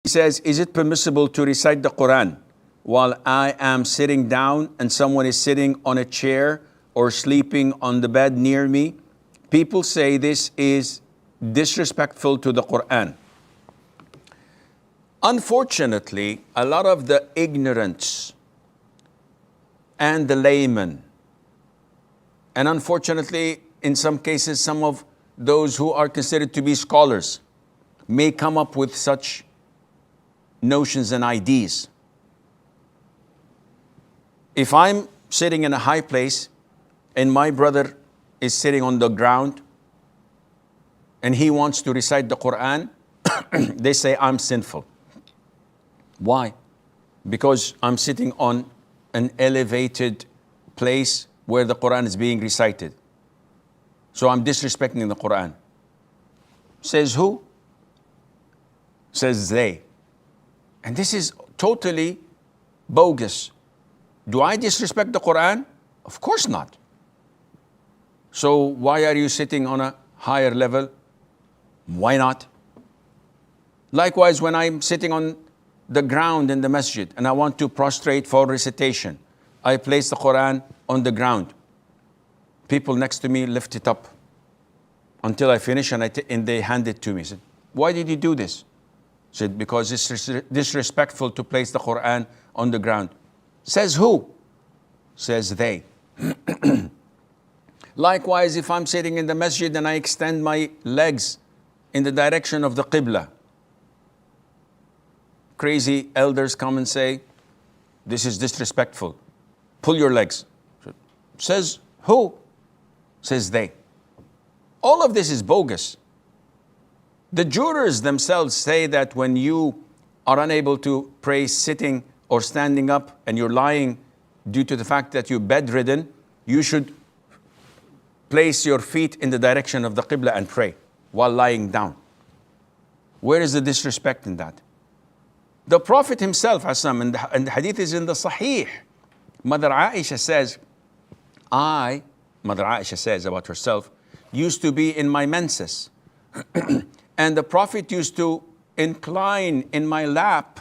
He says, is it permissible to recite the Quran while I am sitting down and someone is sitting on a chair or sleeping on the bed near me? People say this is disrespectful to the Quran. Unfortunately, a lot of the ignorance and the laymen, and unfortunately, in some cases, some of those who are considered to be scholars may come up with such notions and ideas. If I'm sitting in a high place and my brother is sitting on the ground and he wants to recite the Quran, they say I'm sinful. Why? Because I'm sitting on an elevated place where the Quran is being recited. So I'm disrespecting the Quran. Says who? Says they. And this is totally bogus. Do I disrespect the Quran? Of course not. So why are you sitting on a higher level? Why not? Likewise, when I'm sitting on the ground in the masjid and I want to prostrate for recitation, I place the Quran on the ground. People next to me lift it up until I finish and they hand it to me. I said, why did you do this? I said, because it's disrespectful to place the Quran on the ground. Says who? Says they. Likewise, if I'm sitting in the masjid and I extend my legs in the direction of the Qibla, crazy elders come and say, this is disrespectful. Pull your legs. Says who? Says they. All of this is bogus. The jurors themselves say that when you are unable to pray sitting or standing up and you're lying due to the fact that you're bedridden, you should place your feet in the direction of the Qibla and pray while lying down. Where is the disrespect in that? The Prophet himself, and the hadith is in the Sahih. Mother Aisha says about herself, used to be in my menses. And the Prophet used to incline in my lap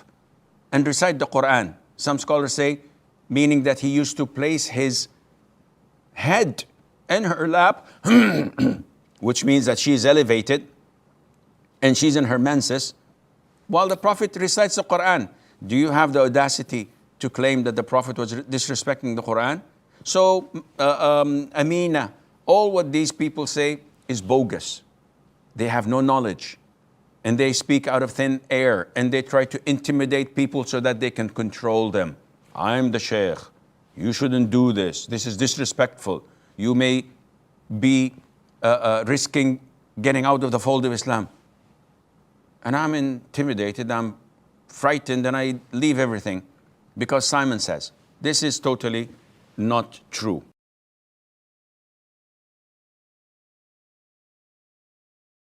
and recite the Quran. Some scholars say, meaning that he used to place his head in her lap, which means that she is elevated and she's in her menses, while the Prophet recites the Quran. Do you have the audacity to claim that the Prophet was disrespecting the Quran? So, Amina, all what these people say is bogus. They have no knowledge and they speak out of thin air and they try to intimidate people so that they can control them. I'm the Shaykh. You shouldn't do this. This is disrespectful. You may be risking getting out of the fold of Islam. And I'm intimidated, I'm frightened, and I leave everything because Simon says. This is totally not true.